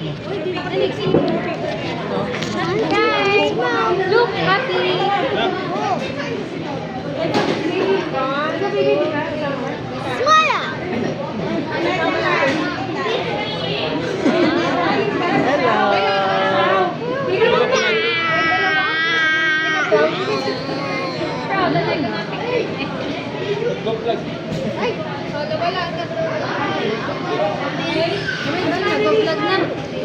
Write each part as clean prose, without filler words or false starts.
Guys, look, happy. Smile. Ay, solo wala ka. Nag-vlog na.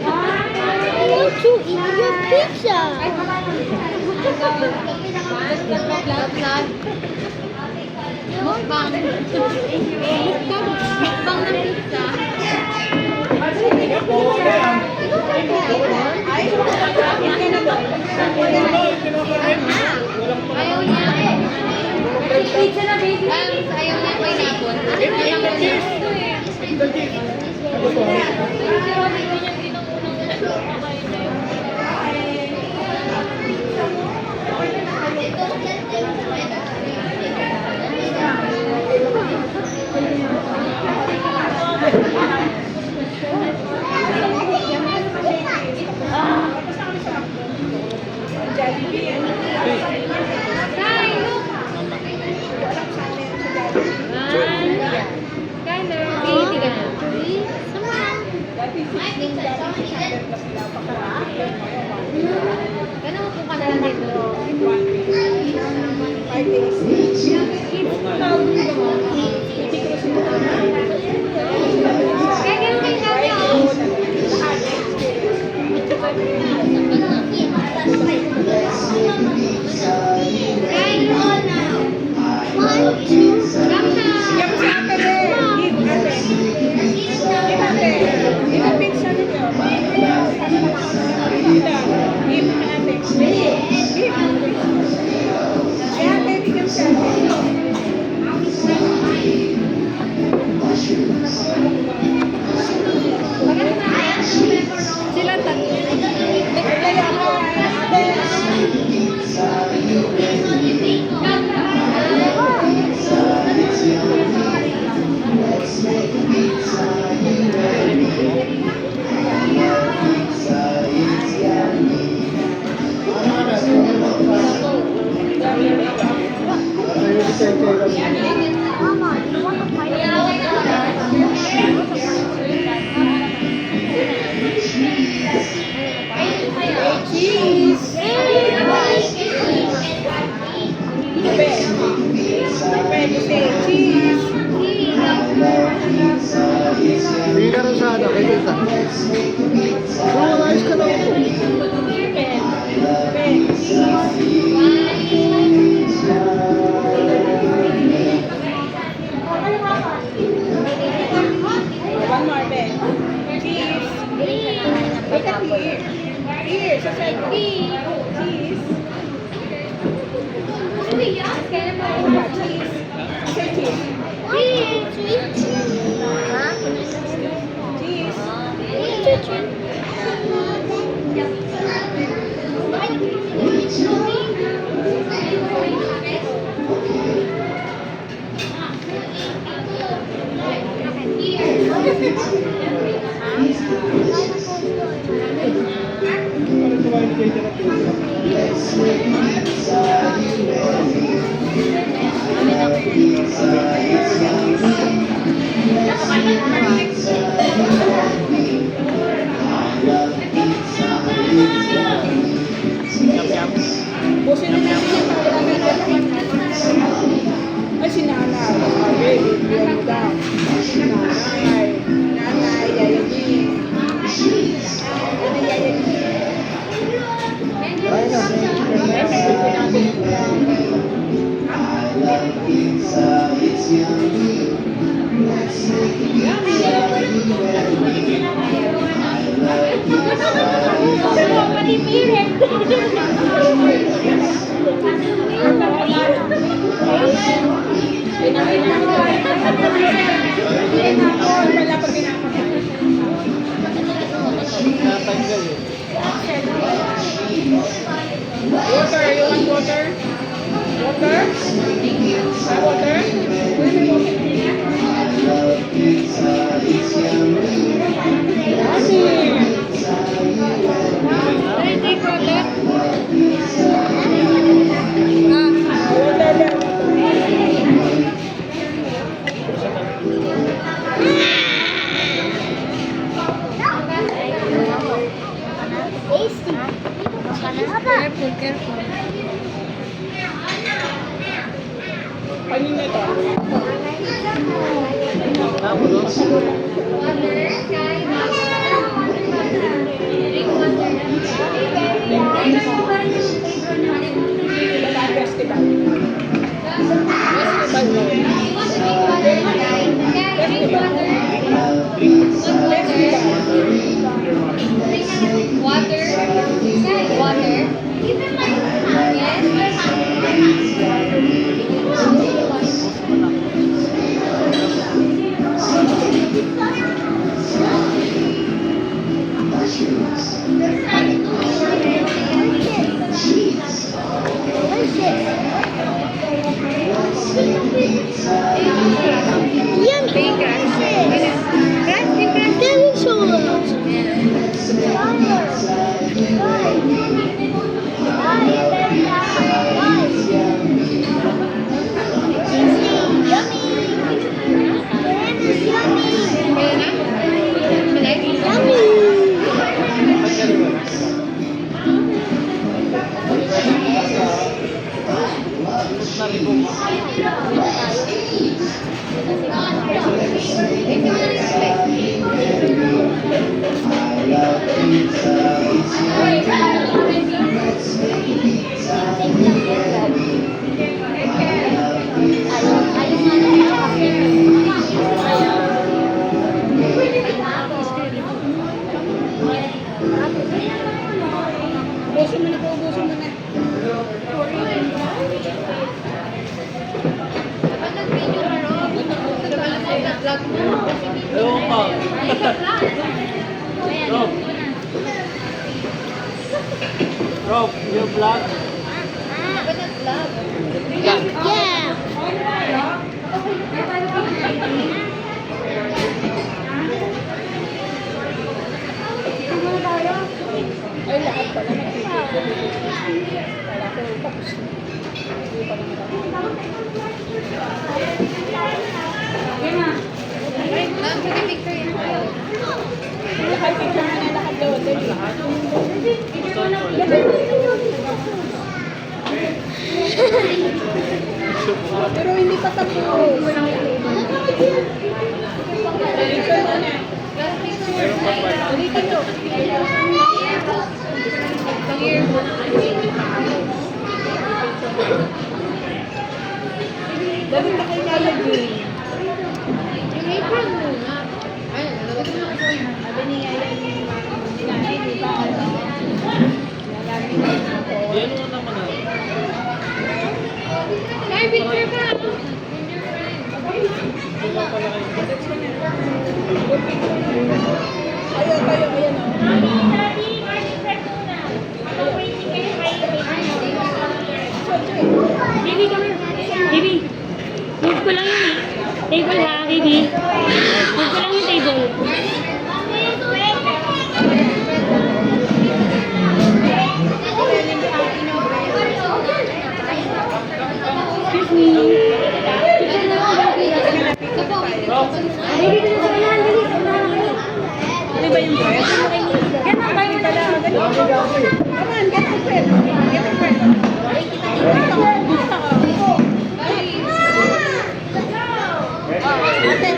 I want to eat your pizza. Mukbang. Mukbang ng pizza. Ayaw niya. Pizza na baby. Ayaw niya pineapple. Ganun po ka na lang dito. 5 days. Kaya ganun kayo dati, oh. Yan si ate de. Give ate. Give ate. Give pizza ninyo. Give ate. Give. Ay ate, bigyan si ate. Sila tatlo. Kaya nga, ate. Mama, you want to fight? Cheese. Pwede say cheese. Hindi ka rin sa ano, kay Tita. Oo, ayos ka na ako. One more bit. Cheese. Look at here. Here, sa side ko. Cheese. Cheese. Say cheese. Cheese. Busin na natin yung pagkakita. Ay, si Nanay. Okay, bigyan mo daw. Nanay. Nanay, yayagin. Nanay, yayagin. Kaya na. Natanggal eh. Water, you want water? Water? Water? Yummy. careful. Kanina to. Water, sky, drink water. Wala festival. Festival mo. Water. Water. Ubusin mo na po, ubusin mo na. Ewan ka. Rob. Rob, your vlog? Yeah. Ay, lahat pala nagpipigil. Kala ko tapos na. Hindi pa naman ako. Lahat picture mo na lahat daw. Pero hindi pa tapos. Picture mo na. Ulitin nyo. Dali na kayo lalagay. Yung apron muna. Ay, nalawag na ako. Sabi niya yung nanay, di ba? Nagamit na ako. Yan mo naman na. Ay, picture ka! Ayun, kayo, ayun o. Baby, come here. Baby, move ko lang yun eh. Table ha, baby. Move ko lang yung table. Excuse me. Baby, dito sa kanan. Dali. Ano ba yung bread? Ganun ba yung Come on, get the bread. Get the bread. Gusto ko. Ate.